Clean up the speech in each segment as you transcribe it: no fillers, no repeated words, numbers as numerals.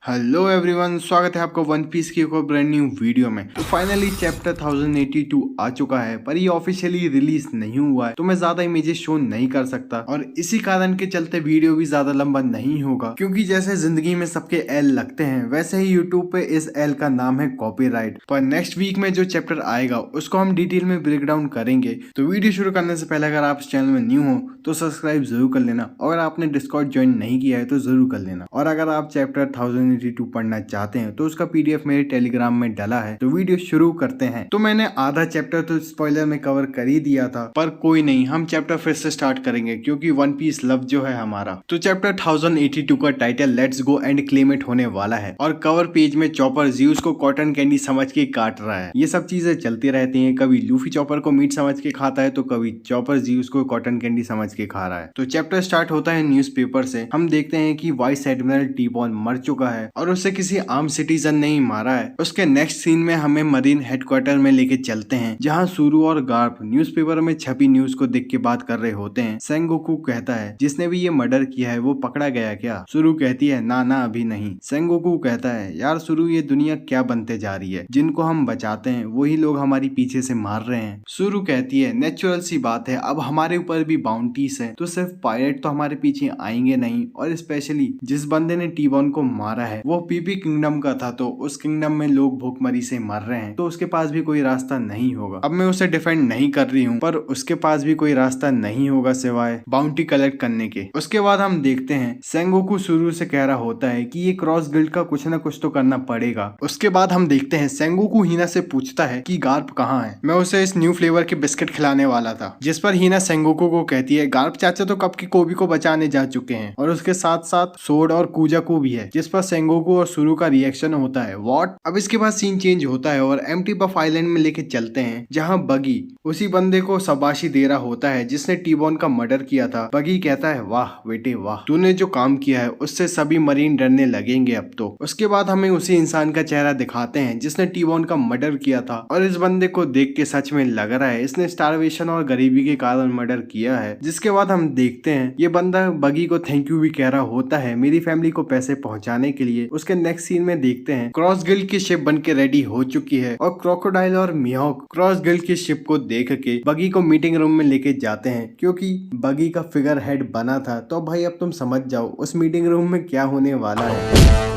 Hello everyone, स्वागत है आपका वन पीस की एक और ब्रांड न्यू वीडियो में। तो फाइनली चैप्टर 1082 आ चुका है, पर ये ऑफिशियली रिलीज नहीं हुआ है, तो मैं ज्यादा इमेजेस शो नहीं कर सकता और इसी कारण के चलते वीडियो भी ज्यादा लंबा नहीं होगा, क्योंकि जैसे जिंदगी में सबके एल लगते हैं वैसे ही यूट्यूब पे इस एल का नाम है कॉपीराइट। पर नेक्स्ट वीक में जो चैप्टर आएगा उसको हम डिटेल में ब्रेक डाउन करेंगे। तो वीडियो शुरू करने से पहले अगर आप इस चैनल में न्यू हो तो सब्सक्राइब जरूर कर लेना, अगर आपने डिस्कॉर्ड ज्वाइन नहीं किया है तो जरूर कर लेना। और अगर आप चैप्टर 1082 पढ़ना चाहते हैं तो उसका पीडीएफ मेरे टेलीग्राम में डला है। तो वीडियो शुरू करते हैं। तो मैंने आधा चैप्टर तो स्पॉइलर में कवर कर ही दिया था, पर कोई नहीं, हम चैप्टर फिर से स्टार्ट करेंगे क्योंकि वन पीस लव जो है हमारा। तो चैप्टर 1082 का title let's go and claim it होने वाला है और कवर पेज में चॉपर ज़्यूस को कॉटन कैंडी समझ के काट रहा है। ये सब चीजें चलती रहती हैं, कभी लूफी चॉपर को मीट समझ के खाता है तो कभी चॉपर ज़्यूस को कॉटन कैंडी समझ के खा रहा है। तो चैप्टर स्टार्ट होता है न्यूज़पेपर से। हम देखते हैं कि वाइस एडमिरल टी-बॉन मर चुका है और उसे किसी आम सिटीजन ने ही मारा है। उसके नेक्स्ट सीन में हमें मरीन हेडक्वार्टर में लेके चलते हैं, जहां सुरु और गार्प न्यूज़पेपर में छपी न्यूज को देख के बात कर रहे होते हैं। सेंगोकू कहता है जिसने भी ये मर्डर किया है वो पकड़ा गया क्या? सुरु कहती है ना ना अभी नहीं। सेंगोकू कहता है यार सुरु, ये दुनिया क्या बनते जा रही है, जिनको हम बचाते हैं वही लोग हमारी पीछे से मार रहे हैं। सुरु कहती है नेचुरल सी बात है, अब हमारे ऊपर भी बाउंटीज है तो सिर्फ पायरेट तो हमारे पीछे आएंगे नहीं, और स्पेशली जिस बंदे ने टी-बॉन को मारा है वो पीपी किंगडम का था, तो उस किंगडम में लोग भूखमरी से मर रहे हैं, तो उसके पास भी कोई रास्ता नहीं होगा। अब मैं उसे डिफेंड नहीं कर रही हूँ, पर उसके पास भी कोई रास्ता नहीं होगा सिवाय बाउंटी कलेक्ट करने के। उसके बाद हम देखते हैं सेंगोकू सुरु से कह रहा होता है कि ये क्रॉस गिल्ड का कुछ ना कुछ तो करना पड़ेगा। उसके बाद हम देखते हैं सेंगोकू हीना से पूछता है कि गार्प कहाँ है। मैं उसे इस न्यू फ्लेवर के बिस्किट खिलाने वाला था, जिस पर हीना सेंगोकू को कहती है गार्प चाचा तो कब की कोबी को बचाने जा चुके हैं, और उसके साथ साथ सोड और कूजाकू भी है, जिस पर सेंगोकू और सुरु का रिएक्शन होता है व्हाट। अब इसके बाद सीन चेंज होता है और एम्प्टी बफ आइलैंड में लेके चलते हैं, जहां बगी उसी बंदे को शाबाशी दे रहा होता है जिसने टी-बॉन का मर्डर किया था। बगी कहता है वाह बेटे वाह, तूने जो काम किया है उससे सभी मरीन डरने लगेंगे अब तो। उसके बाद हमें उसी इंसान का चेहरा दिखाते हैं जिसने टी-बॉन का मर्डर किया था, और इस बंदे को देख के सच में लग रहा है इसने स्टारवेशन और गरीबी के कारण मर्डर किया है। जिसके बाद हम देखते हैं ये बंदा बगी को थैंक यू भी कह रहा होता है मेरी फैमिली को पैसे पहुंचाने के लिए। उसके नेक्स्ट सीन में देखते हैं क्रॉस गिल्ड की शिप बन के रेडी हो चुकी है और क्रोकोडाइल और मिहोक क्रॉस गिल्ड की शिप को देख के बगी को मीटिंग रूम में लेके जाते हैं, क्योंकि बगी का फिगर हेड बना था। तो भाई अब तुम समझ जाओ उस मीटिंग रूम में क्या होने वाला है।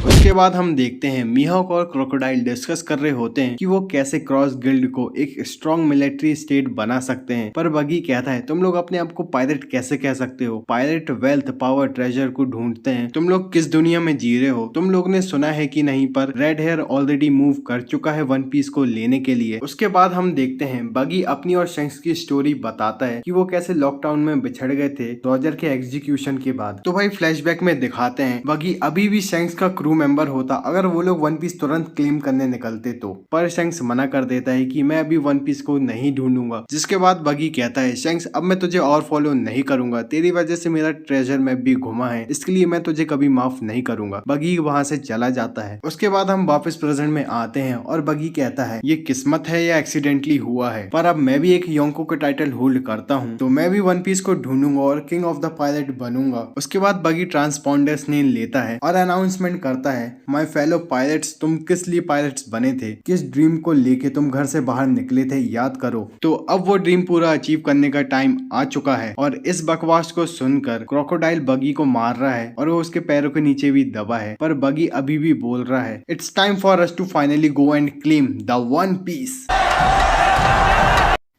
उसके बाद हम देखते हैं मिहोक और क्रोकोडाइल डिस्कस कर रहे होते हैं कि वो कैसे क्रॉस गिल्ड को एक स्ट्रॉन्ग मिलिट्री स्टेट बना सकते हैं। पर बगी कहता है तुम लोग अपने आप को पायरेट कैसे कह सकते हो? पायरेट वेल्थ पावर ट्रेजर को ढूंढते हैं। तुम लोग किस दुनिया में जी रहे हो? तुम लोग ने सुना है कि नहीं, पर रेड हेयर ऑलरेडी मूव कर चुका है वन पीस को लेने के लिए। उसके बाद हम देखते हैं बगी अपनी और शंक्स की स्टोरी बताता है कि वो कैसे लॉकडाउन में बिछड़ गए थे रॉजर के एग्जीक्यूशन के बाद। तो भाई फ्लैशबैक में दिखाते हैं बगी अभी भी शंक्स का क्रू मेंबर होता अगर वो लोग वन पीस तुरंत क्लेम करने निकलते तो, पर शंक्स मना कर देता है कि मैं अभी वन पीस को नहीं ढूंढूंगा। जिसके बाद बगी कहता है शंक्स अब मैं तुझे और फॉलो नहीं करूंगा, तेरी वजह से मेरा ट्रेजर मैप भी घुमा है, इसके लिए मैं तुझे कभी माफ नहीं करूंगा। बगी वहां से चला जाता है। उसके बाद हम वापस प्रेजेंट में आते हैं और बगी कहता है ये किस्मत है या एक्सीडेंटली हुआ है, पर अब मैं भी एक योंको का टाइटल होल्ड करता हूँ, तो मैं भी वन पीस को ढूंढूंगा और किंग ऑफ द पायलट बनूंगा। उसके बाद बगी ट्रांसपॉन्डर्स ने लेता है और अनाउंसमेंट करता है माय फेलो पायलट्स, तुम किस लिए पायलट्स बने थे, किस ड्रीम को लेके तुम घर से बाहर निकले थे, याद करो। तो अब वो ड्रीम पूरा अचीव करने का टाइम आ चुका है, और इस बकवास को सुनकर क्रोकोडाइल बगी को मार रहा है और वो उसके पैरों के नीचे भी दबा है, पर बगी अभी भी बोल रहा है it's time for us to finally go and claim the one piece,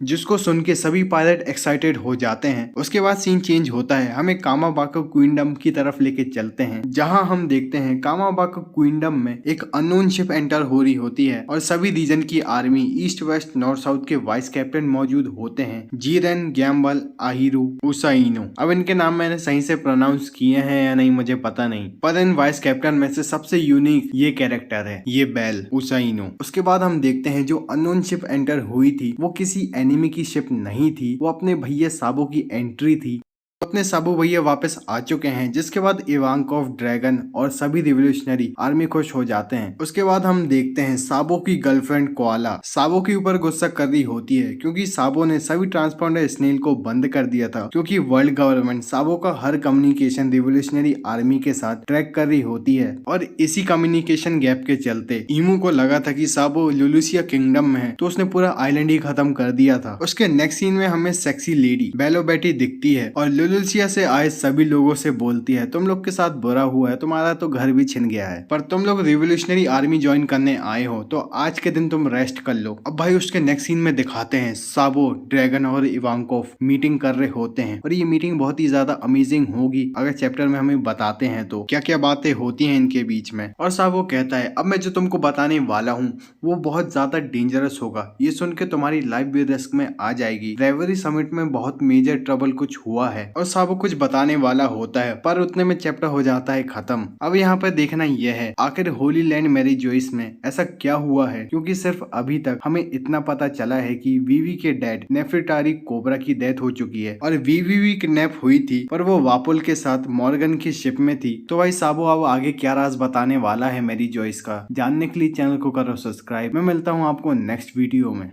जिसको सुन के सभी पायलट एक्साइटेड हो जाते हैं। उसके बाद सीन चेंज होता है, हमें कामाबाका क्वीनडम की तरफ लेके चलते हैं, जहां हम देखते हैं कामाबाका क्वीनडम में एक अननोन शिप एंटर हो रही होती है और सभी रीजन की army east west north south के वाइस कैप्टन मौजूद होते हैं, जीरेन, गैम्बल, आहिरू, उसाइनो। अब इनके नाम मैंने सही से प्रोनाउंस किए हैं या नहीं मुझे पता नहीं, पर इन वाइस कैप्टन में से सबसे यूनिक ये कैरेक्टर है, ये बेल उसाइनो। उसके बाद हम देखते हैं जो अननोन शिप एंटर हुई थी वो किसी एनिमी की शिप नहीं थी, वो अपने भैया साबो की एंट्री थी। अपने साबू भैया वापस आ चुके हैं, जिसके बाद इवांकोव, ड्रैगन और सभी रिवोल्यूशनरी आर्मी खुश हो जाते हैं। उसके बाद हम देखते हैं साबो की गर्लफ्रेंड कोआला साबो के ऊपर गुस्सा कर रही होती है क्योंकि साबो ने सभी ट्रांसपोंडर स्नेल को बंद कर दिया था, क्योंकि वर्ल्ड गवर्नमेंट साबो का हर कम्युनिकेशन रिवोल्यूशनरी आर्मी के साथ ट्रैक कर रही होती है। और इसी कम्युनिकेशन गैप के चलते ईमू को लगा था कि साबो लुलुसिया किंगडम में है, तो उसने पूरा आइलैंड ही खत्म कर दिया था। उसके नेक्स्ट सीन में हमें सेक्सी लेडी बेलो बेटी दिखती है और लुलुसिया से आए सभी लोगों से बोलती है, तुम लोग के साथ बुरा हुआ है, तुम्हारा तो घर भी छिन गया है, पर तुम लोग रिवोल्यूशनरी आर्मी ज्वाइन करने आए हो तो आज के दिन तुम रेस्ट कर लो। अब भाई उसके नेक्स्ट सीन में दिखाते हैं साबो, ड्रैगन और इवांकोव मीटिंग कर रहे होते हैं और ये मीटिंग बहुत ही ज्यादा अमेजिंग होगी अगर चैप्टर में हमें बताते हैं तो क्या क्या बातें होती हैं इनके बीच में। और साबो कहता है, अब मैं जो तुमको बताने वाला हूँ वो बहुत ज्यादा डेंजरस होगा, ये सुन के तुम्हारी लाइफ भी रिस्क में आ जाएगी। रेवरी समिट में बहुत मेजर ट्रबल कुछ हुआ है और साबो कुछ बताने वाला होता है, पर उतने में चैप्टर हो जाता है खत्म। अब यहाँ पर देखना यह है आखिर होली लैंड मैरी जोइस में ऐसा क्या हुआ है, क्योंकि सिर्फ अभी तक हमें इतना पता चला है कि वीवी के डैड नेफरिटारी कोबरा की डेथ हो चुकी है और वीवी किडनैप हुई थी, पर वो वापुल के साथ मॉर्गन की शिप में थी। तो भाई साबो अब आगे क्या राज बताने वाला है मैरी जोइस का, जानने के लिए चैनल को करो सब्सक्राइब। मैं मिलता हूँ आपको नेक्स्ट वीडियो में।